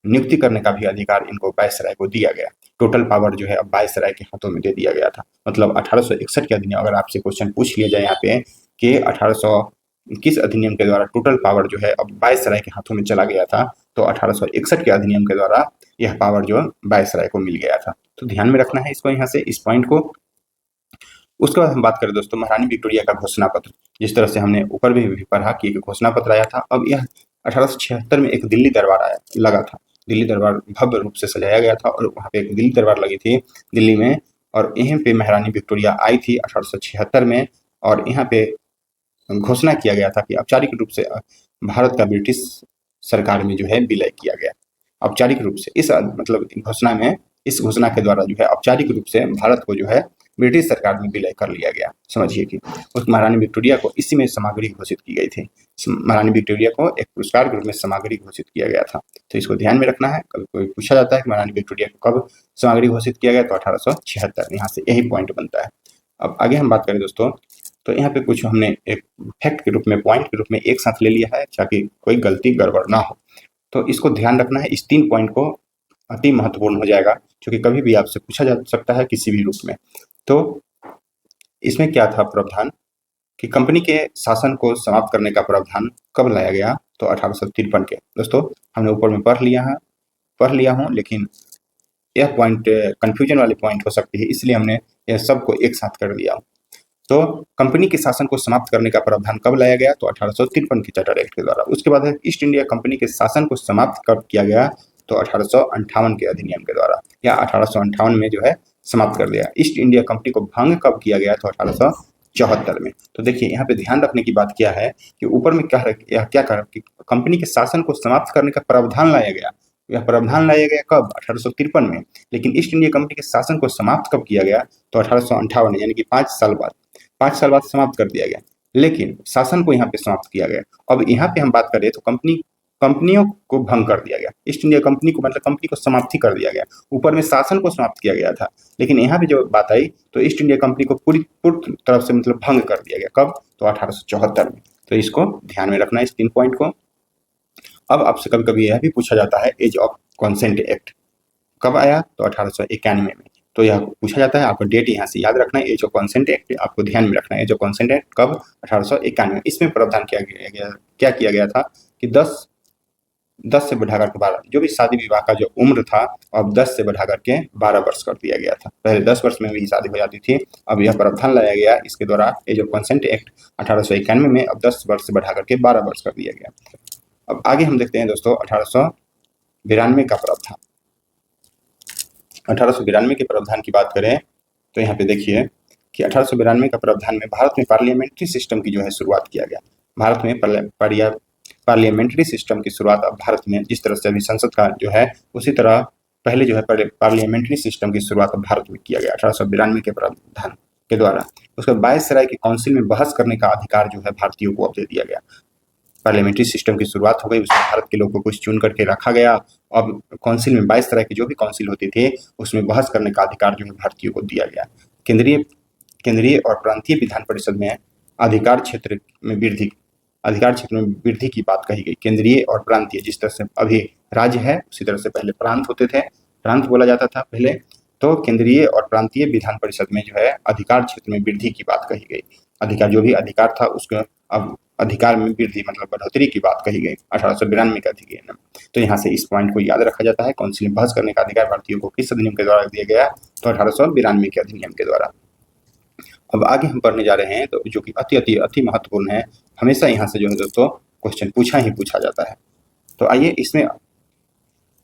नियुक्ति करने का भी अधिकार इनको वायसराय को दिया गया। टोटल पावर जो है अब वायसराय के हाथों में दे दिया गया था। मतलब 1861 के अधिनियम, अगर आपसे क्वेश्चन पूछ लिया जाए यहाँ पे कि 1800 किस अधिनियम के द्वारा टोटल पावर जो है अब वायसराय के हाथों में चला गया था, तो 1861 के अधिनियम के द्वारा यह पावर जो वायसराय को मिल गया था। तो ध्यान में रखना है इसको, यहाँ से इस पॉइंट को। उसके बाद हम बात करें दोस्तों महारानी विक्टोरिया का घोषणा पत्र। जिस तरह से हमने ऊपर भी पढ़ा कि एक घोषणा पत्र आया था, अब यह 1876 में एक दिल्ली दरबार लगा था। दिल्ली दरबार भव्य रूप से सजाया गया था, और वहाँ पे एक दिल्ली दरबार लगी थी दिल्ली में, और यहीं पे महारानी विक्टोरिया आई थी 1876 में, और यहाँ पे घोषणा किया गया था कि औपचारिक रूप से भारत का ब्रिटिश सरकार में जो है विलय किया गया। औपचारिक रूप से इस मतलब घोषणा में, इस घोषणा के द्वारा जो है औपचारिक रूप से भारत को जो है ब्रिटिश सरकार में विलय कर लिया गया। समझिए कि उस महारानी विक्टोरिया को इसी में सामग्री घोषित की गई थी। महारानी विक्टोरिया को एक पुरस्कार के रूप में सामग्री घोषित किया गया था। तो इसको ध्यान में रखना है। कभी कोई पूछा जाता है कि महारानी विक्टोरिया को कब सामग्री घोषित किया गया, तो 1876। यहाँ से यही पॉइंट बनता है। अब आगे हम बात करें दोस्तों, तो यहाँ पे कुछ हमने एक फैक्ट के रूप में, पॉइंट के रूप में एक साथ ले लिया है ताकि कोई गलती गड़बड़ ना हो। तो इसको ध्यान रखना है। इस 3 पॉइंट को अति महत्वपूर्ण हो जाएगा, क्योंकि कभी भी आपसे पूछा जा सकता है किसी भी रूप में। तो इसमें क्या था प्रावधान कि कंपनी के शासन को समाप्त करने का प्रावधान कब लाया गया, तो 1853 के। दोस्तों हमने ऊपर में पढ़ लिया हूँ, लेकिन यह पॉइंट कंफ्यूजन वाले पॉइंट हो सकती है, इसलिए हमने यह सबको एक साथ कर दिया। तो कंपनी के शासन को समाप्त करने का प्रावधान कब लाया गया, तो 1853 के चार्टर एक्ट के द्वारा। उसके बाद है ईस्ट इंडिया कंपनी के शासन को समाप्त कब किया गया, तो 1858 के अधिनियम के द्वारा, या 1858 में जो है समाप्त कर दिया। ईस्ट इंडिया कंपनी को भंग कब किया गया, तो 1874 में। तो देखिए यहाँ पे ध्यान रखने की बात क्या है कि ऊपर में क्या कर कि कंपनी के शासन को समाप्त करने का प्रावधान लाया गया। यह प्रावधान लाया गया कब, 1853 में। लेकिन ईस्ट इंडिया कंपनी के शासन को समाप्त कब किया गया, तो 1858, यानी कि 5 साल बाद। 5 साल बाद समाप्त कर दिया गया, लेकिन शासन को यहाँ पे समाप्त किया गया। अब यहाँ पे हम बात करें तो कंपनियों को भंग कर दिया गया। ईस्ट इंडिया कंपनी को, मतलब कंपनी को समाप्ति कर दिया गया। ऊपर में शासन को समाप्त किया गया था, लेकिन यहाँ पे जो बात आई तो ईस्ट इंडिया कंपनी को पूरी तरफ से मतलब भंग कर दिया गया। कब, तो 1874 में। तो इसको ध्यान में रखना है, इस 3 पॉइंट को। अब आपसे कभी कभी यह भी पूछा जाता है एज ऑफ कंसेंट एक्ट कब आया, तो 1891 में। तो यह पूछा जाता है, आपको डेट यहाँ से याद रखना है। एज ऑफ कंसेंट एक्ट आपको ध्यान में रखना है। एज ऑफ कंसेंट एक्ट कब, 1891। इसमें प्रावधान क्या किया गया था कि 10 से बढ़ाकर के 12, जो भी शादी विवाह का जो उम्र था, अब 10 से बढ़ाकर के 12 वर्ष कर दिया गया था। पहले 10 वर्ष में भी शादी हो जाती थी, अब यह प्रावधान लाया गया इसके द्वारा। एज ऑफ कंसेंट एक्ट 1891 में अब 10 वर्ष से बढ़ाकर के 12 वर्ष कर दिया गया। अब आगे हम देखते हैं दोस्तों 1892 का प्रावधान। 1892 के प्रावधान की बात करें तो यहाँ पे देखिए कि 1892 का प्रावधान में भारत में पार्लियामेंट्री सिस्टम की जो है शुरुआत किया गया। भारत में पार्लियामेंट्री सिस्टम की शुरुआत अब भारत में, जिस तरह से अभी संसद का जो है, उसी तरह पहले जो है पार्लियामेंट्री सिस्टम की शुरुआत अब भारत में किया गया 1892 के प्रावधान के द्वारा। उसके बाद वायसराय की काउंसिल में बहस करने का अधिकार जो है भारतीयों को अब दे दिया गया। पार्लियामेंट्री सिस्टम की शुरुआत हो गई, उसमें भारत के लोगों को कुछ चुन करके रखा गया। अब काउंसिल में 22 तरह की जो भी काउंसिल होती थी, उसमें बहस करने का अधिकार जो है भारतीयों को दिया गया। केंद्रीय और प्रांतीय विधान परिषद में अधिकार क्षेत्र में वृद्धि की बात कही गई। केंद्रीय और प्रांतीय, जिस तरह से अभी राज्य है उसी तरह से पहले प्रांत होते थे, प्रांत बोला जाता था पहले। तो केंद्रीय और प्रांतीय विधान परिषद में जो है अधिकार क्षेत्र में वृद्धि की बात कही गई। अधिकार, जो भी अधिकार था उसको अब अधिकार में वृद्धि मतलब बढ़ोतरी की बात कही गई 1892 का अधिनियम। तो यहाँ से इस पॉइंट को याद रखा जाता है। काउंसिल में बहस करने का अधिकार भारतीयों को किस अधिनियम के द्वारा दिया गया, तो 1892 के अधिनियम के द्वारा। अब आगे हम पढ़ने जा रहे हैं, तो जो कि अति महत्वपूर्ण है। हमेशा यहाँ से जो है दोस्तों क्वेश्चन पूछा जाता है। तो आइए इसमें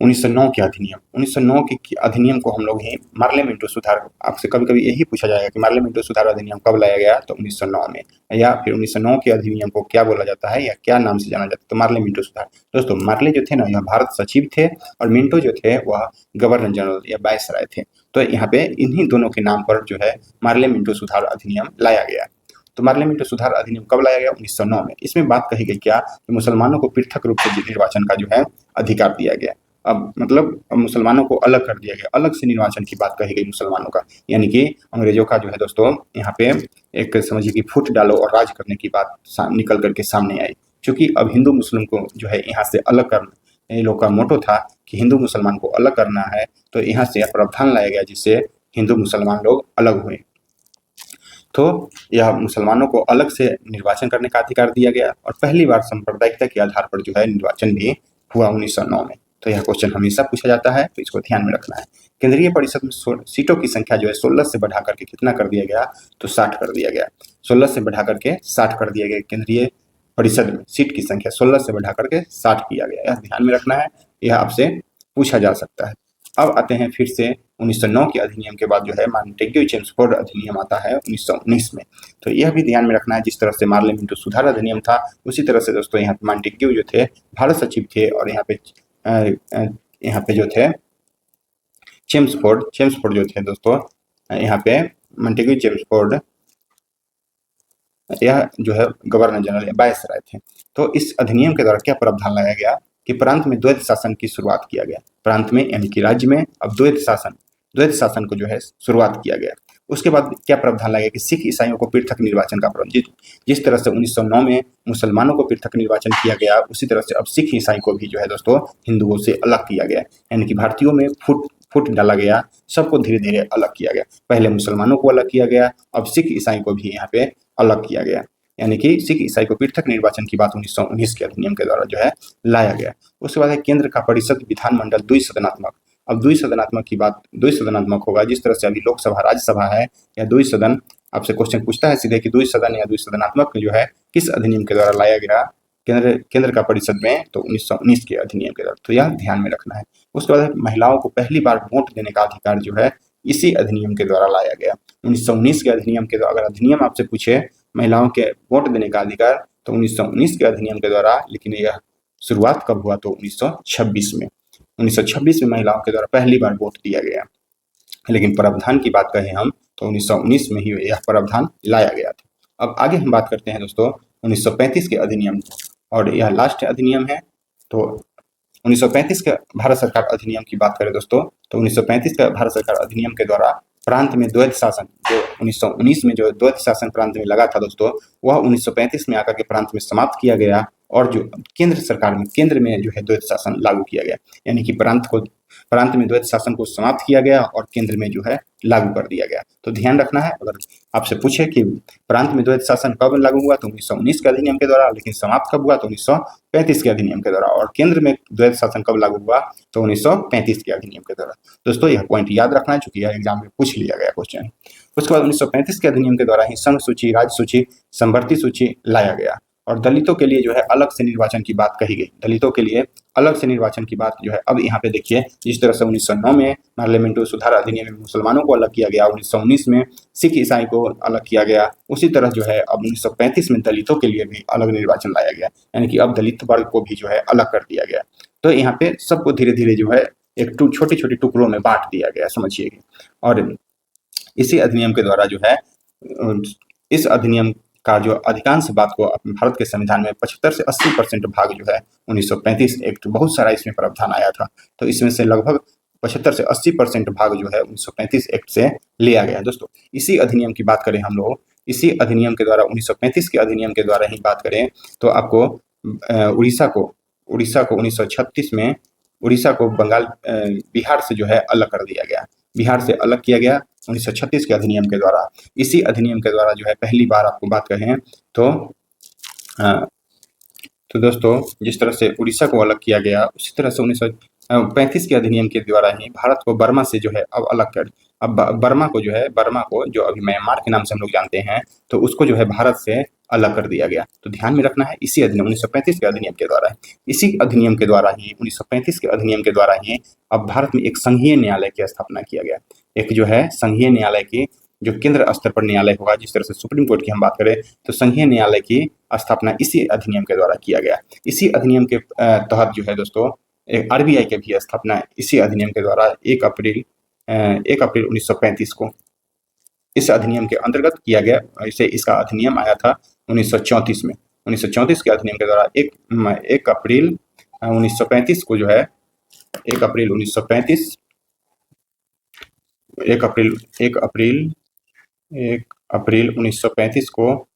1909 के अधिनियम, 1909 के अधिनियम को हम लोग ही मार्ले मिंटो सुधार, आपसे कभी कभी यही पूछा जाएगा कि मार्ले मिंटो सुधार अधिनियम कब लाया गया, तो 1909 में। या फिर 1909 के अधिनियम को क्या बोला जाता है या क्या नाम से जाना जाता है, तो मार्ले मिंटो सुधार। दोस्तों मार्ले जो थे ना, यह भारत सचिव थे, और मिंटो जो थे वह गवर्नर जनरल या वायसराय थे। तो यहाँ पे इन्हीं दोनों के नाम पर जो है मार्ले मिंटो सुधार अधिनियम लाया गया। तो मार्ले मिंटो सुधार अधिनियम कब लाया गया, 1909 में। इसमें बात कही गई क्या, कि मुसलमानों को पृथक रूप से निर्वाचन का जो है अधिकार दिया गया। अब मतलब मुसलमानों को अलग कर दिया गया, अलग से निर्वाचन की बात कही गई मुसलमानों का। यानी कि अंग्रेजों का जो है दोस्तों यहाँ पे एक समझिए कि फुट डालो और राज करने की बात निकल करके सामने आई। क्योंकि अब हिंदू मुस्लिम को जो है यहाँ से अलग करना, इन लोग का मोटो था कि हिंदू मुसलमान को अलग करना है। तो यहाँ से यह प्रावधान लाया गया जिससे हिंदू मुसलमान लोग अलग हुए। तो यह मुसलमानों को अलग से निर्वाचन करने का अधिकार दिया गया, और पहली बार सांप्रदायिकता के आधार पर जो है निर्वाचन भी हुआ 1909 में। तो यह क्वेश्चन हमेशा पूछा जाता है, तो इसको ध्यान में रखना है। केंद्रीय परिषद में सीटों की संख्या जो है 16 से बढ़ा करके कितना कर दिया गया, तो 60 कर दिया गया। 16 से बढ़ा करके 60 कर दिया गया। केंद्रीय परिषद में सीट की संख्या 16 से बढ़ा करके 60 किया गया। यह ध्यान में रखना है, यह आपसे पूछा जा सकता है। अब आते हैं फिर से 1909 के अधिनियम के बाद जो है मॉन्टेग्यू चेम्सफोर्ड अधिनियम आता है 1919 में। तो यह भी ध्यान में रखना है, जिस तरह से मार्ले मिंटो सुधार अधिनियम था उसी तरह से दोस्तों यहाँ पे मॉन्टेग्यू जो थे भारत सचिव थे, और यहाँ पे जो थे चेम्सफोर्ड जो थे दोस्तों, यहाँ पे मॉन्टेग्यू चेम्सफोर्ड यह जो है गवर्नर जनरल वायसराय थे। तो इस अधिनियम के द्वारा क्या प्रावधान लाया गया कि प्रांत में द्वैत शासन की शुरुआत किया गया। प्रांत में यानी कि राज्य में अब द्वैत शासन को जो है शुरुआत किया गया। उसके बाद क्या प्रावधान लाया गया कि सिख ईसाइयों को पृथक निर्वाचन का प्रावधान, जिस तरह से 1909 में मुसलमानों को पृथक निर्वाचन किया गया, उसी तरह से अब सिख ईसाई को भी जो है दोस्तों हिंदुओं से अलग किया गया। यानी कि भारतीयों में फुट डाला गया, सबको धीरे धीरे अलग किया गया। पहले मुसलमानों को अलग किया गया, अब सिख ईसाई को भी यहाँ पे अलग किया गया। यानी कि सिख ईसाई को पृथक निर्वाचन की बात 1919 के अधिनियम के द्वारा जो है लाया गया। उसके बाद है केंद्र का परिषद विधानमंडल द्विसदनात्मक। अब द्विसदनात्मक की बात द्विसदनात्मक होगा, जिस तरह से अभी लोकसभा राज्यसभा है या द्विसदन, आपसे क्वेश्चन पूछता है सीधे कि द्विसदन या द्विसदनात्मक जो है किस अधिनियम के द्वारा लाया गया केंद्र का परिषद में, तो 1919 के अधिनियम के द्वारा। तो यह ध्यान में रखना है। उसके बाद महिलाओं को पहली बार वोट देने का अधिकार जो है इसी अधिनियम के द्वारा लाया गया। 1919 के अधिनियम के द्वारा, अगर अधिनियम आपसे पूछे महिलाओं के वोट देने का अधिकार, तो 1919 के अधिनियम के द्वारा, लेकिन यह शुरुआत कब हुआ, तो 1926 में। 1926 में महिलाओं के द्वारा पहली बार वोट दिया गया। लेकिन प्रावधान की बात कहें हम तो 1919 में ही यह प्रावधान लाया गया था। अब आगे हम बात करते हैं दोस्तों 1935 के अधिनियम, और यह लास्ट अधिनियम है। तो 1935 के भारत सरकार अधिनियम की बात करें दोस्तों, तो 1935 का भारत सरकार अधिनियम के द्वारा प्रांत में द्वैत शासन, जो 1919 में जो द्वैत शासन प्रांत में लगा था दोस्तों, वह 1935 में आकर के प्रांत में समाप्त किया गया, और जो केंद्र में जो है द्वैत शासन लागू किया गया। यानी कि प्रांत में द्वैत शासन को समाप्त किया गया और केंद्र में जो है लागू कर दिया गया। तो ध्यान रखना है, अगर आपसे पूछे कि प्रांत में द्वैत शासन कब लागू हुआ, तो 1919 के अधिनियम के द्वारा, लेकिन समाप्त कब हुआ, तो 1935 के अधिनियम के द्वारा, और केंद्र में द्वैत शासन कब लागू हुआ, तो 1935 के अधिनियम के द्वारा। दोस्तों यह पॉइंट याद रखना है, चूंकि यह एग्जाम में पूछ लिया गया क्वेश्चन। उसके बाद 1935 के अधिनियम के द्वारा ही संघ सूची, राज्य सूची, समवर्ती सूची लाया गया, और दलितों के लिए जो है अलग से निर्वाचन की बात कही गई। दलितों के लिए अलग से निर्वाचन की बात जो है, अब यहाँ पे देखिए, जिस तरह से 1909 में पार्लियामेंट सुधार अधिनियम में मुसलमानों को अलग किया गया, 1919 में सिख ईसाई को अलग किया गया, उसी तरह जो है अब 1935 में दलितों के लिए भी अलग निर्वाचन लाया गया। यानी कि अब दलित वर्ग को भी जो है अलग कर दिया गया। तो यहाँ पे सबको धीरे धीरे जो है एक छोटे छोटे टुकड़ों में बांट दिया गया, समझिए। और इसी अधिनियम के द्वारा जो है, इस अधिनियम का जो अधिकांश बात को भारत के संविधान में 75 से 80% भाग जो है 1935 एक्ट, बहुत सारा इसमें प्रावधान आया था, तो इसमें से लगभग 75 से 80% भाग जो है 1935 एक्ट से लिया गया। दोस्तों इसी अधिनियम की बात करें हम लोग, इसी अधिनियम के द्वारा 1935 के अधिनियम के द्वारा ही बात करें, तो आपको उड़ीसा को 1936 में उड़ीसा को बिहार से जो है अलग कर दिया गया। बिहार से अलग किया गया 1936 के अधिनियम के द्वारा। इसी अधिनियम के द्वारा जो है पहली बार आपको बात कहें तो दोस्तों जिस तरह से उड़ीसा को अलग किया गया, उसी तरह से 1935 के अधिनियम के द्वारा ही भारत को बर्मा से जो है अब अलग कर, अब बर्मा को जो अभी म्यांमार के नाम से हम लोग जानते हैं, तो उसको जो है भारत से अलग कर दिया गया। तो ध्यान में रखना है, इसी अधिनियम 1935 के अधिनियम के द्वारा, इसी अधिनियम के द्वारा ही 1935 के अधिनियम के द्वारा ही अब भारत में एक संघीय न्यायालय की स्थापना किया गया। एक जो है संघीय न्यायालय की, जो केंद्र स्तर पर न्यायालय होगा, जिस तरह से सुप्रीम कोर्ट की हम बात करें, तो संघीय न्यायालय की स्थापना इसी अधिनियम के द्वारा किया गया। इसी अधिनियम के तहत जो है दोस्तों आरबीआई की भी स्थापना इसी अधिनियम के द्वारा 1 अप्रैल 1935 को इस अधिनियम के अंतर्गत किया गया। इसे इसका अधिनियम आया था 1934 में। 1934 के अधिनियम के द्वारा 1 अप्रैल 1935 को जो है 1 अप्रैल 1935 को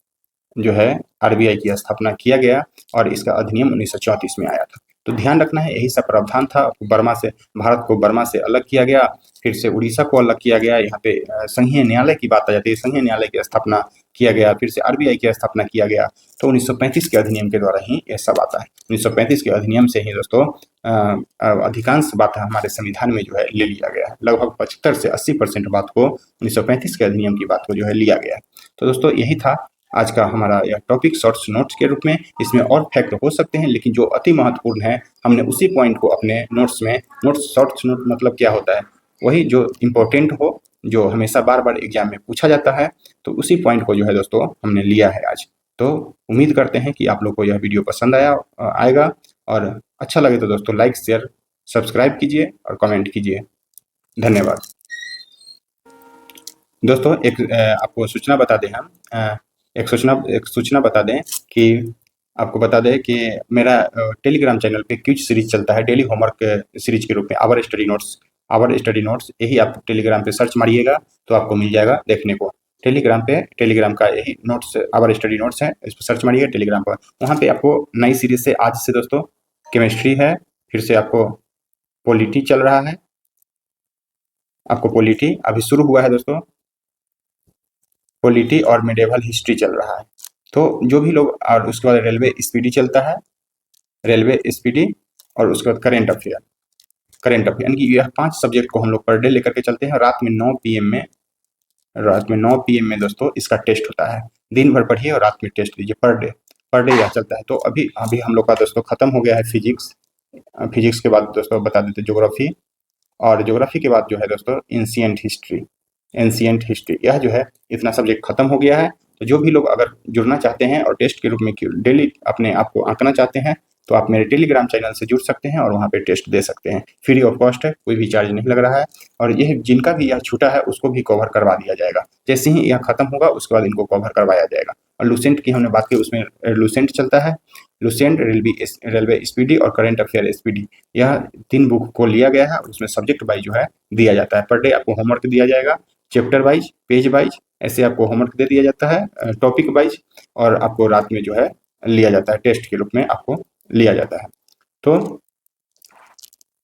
जो है आरबीआई की स्थापना किया गया, और इसका अधिनियम 1934 में आया था। तो ध्यान रखना है, यही सब प्रावधान था। भारत को बर्मा से अलग किया गया, फिर से उड़ीसा को अलग किया गया। यहाँ पे संघीय न्यायालय की बात आ जाती है, संघीय न्यायालय की स्थापना किया गया, फिर से आरबीआई की स्थापना किया गया। तो 1935 के अधिनियम के द्वारा ही यह सब आता है। 1935 के अधिनियम से ही दोस्तों अधिकांश बात हमारे संविधान में जो है ले लिया गया है। लगभग 75 से 80% बात को 1935 के अधिनियम की बात को जो है लिया गया है। तो दोस्तों यही था आज का हमारा यह टॉपिक शॉर्ट्स नोट्स के रूप में। इसमें और फैक्ट हो सकते हैं, लेकिन जो अति महत्वपूर्ण है हमने उसी पॉइंट को अपने नोट्स में, नोट्स शॉर्ट्स नोट मतलब क्या होता है, वही जो इम्पोर्टेंट हो, जो हमेशा बार बार एग्जाम में पूछा जाता है, तो उसी पॉइंट को जो है दोस्तों हमने लिया है आज। तो उम्मीद करते हैं कि आप लोग को यह वीडियो पसंद आएगा, और अच्छा लगे तो दोस्तों लाइक शेयर सब्सक्राइब कीजिए और कमेंट कीजिए। धन्यवाद। दोस्तों आपको सूचना बता दें, हम एक सूचना बता दें कि आपको बता दें कि मेरा टेलीग्राम चैनल पे क्विज सीरीज चलता है, डेली होमवर्क सीरीज के रूप में, आवर स्टडी नोट्स। यही आप टेलीग्राम पे सर्च मारिएगा तो आपको मिल जाएगा देखने को। टेलीग्राम का यही नोट्स आवर स्टडी नोट्स है, इस पर सर्च मारिएगा टेलीग्राम पर। वहाँ पे आपको नई सीरीज से आज से दोस्तों केमिस्ट्री है, फिर से आपको पॉलिटी चल रहा है, आपको पॉलिटी अभी शुरू हुआ है दोस्तों, पॉलिटी और मिडेवल हिस्ट्री चल रहा है। तो जो भी लोग, और उसके बाद रेलवे स्पीडी चलता है, रेलवे स्पीडी, और उसके बाद करंट अफेयर, यानी कि यह 5 सब्जेक्ट को हम लोग पर डे लेकर के चलते हैं। रात में 9 पीएम में दोस्तों इसका टेस्ट होता है। दिन भर पढ़िए और रात में टेस्ट दीजिए, पर डे यह चलता है। तो अभी अभी हम लोग का दोस्तों खत्म हो गया है फिजिक्स के बाद दोस्तों बता देते ज्योग्राफी, और ज्योग्राफी के बाद जो है दोस्तों एंशिएंट हिस्ट्री। यह जो है इतना सब्जेक्ट खत्म हो गया है। तो जो भी लोग अगर जुड़ना चाहते हैं और टेस्ट के रूप में डेली अपने आप को आंकना चाहते हैं, तो आप मेरे टेलीग्राम चैनल से जुड़ सकते हैं और वहाँ पे टेस्ट दे सकते हैं। फ्री ऑफ कॉस्ट है, कोई भी चार्ज नहीं लग रहा है, और यह जिनका भी यह छूटा है उसको भी कवर करवा दिया जाएगा। जैसे ही यह खत्म होगा उसके बाद इनको कवर करवाया जाएगा। और लूसेंट की हमने बात की, उसमें लूसेंट चलता है, लूसेंट, रेलवे स्पीडी और करंट अफेयर स्पीडी। यह 3 बुक को लिया गया है और उसमें सब्जेक्ट वाइज जो है दिया जाता है। पर डे आपको होमवर्क दिया जाएगा, चैप्टर वाइज, पेज वाइज, ऐसे आपको होमवर्क दे दिया जाता है टॉपिक वाइज, और आपको रात में जो है लिया जाता है, टेस्ट के रूप में आपको लिया जाता है। तो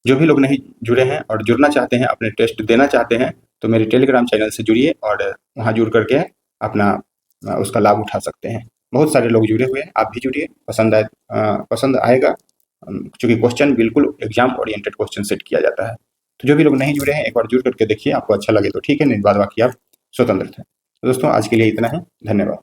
जो भी लोग नहीं जुड़े हैं और जुड़ना चाहते हैं, अपने टेस्ट देना चाहते हैं, तो मेरे टेलीग्राम चैनल से जुड़िए और वहाँ जुड़ करके अपना उसका लाभ उठा सकते हैं। बहुत सारे लोग जुड़े हुए हैं, आप भी जुड़िए, पसंद आएगा, क्योंकि क्वेश्चन बिल्कुल एग्जाम ओरिएंटेड क्वेश्चन सेट किया जाता है। तो जो भी लोग नहीं जुड़े हैं एक बार जुड़ करके देखिए, आपको अच्छा लगे तो ठीक है, नहीं बाद बाकी आप स्वतंत्र थे। तो दोस्तों आज के लिए इतना है, धन्यवाद।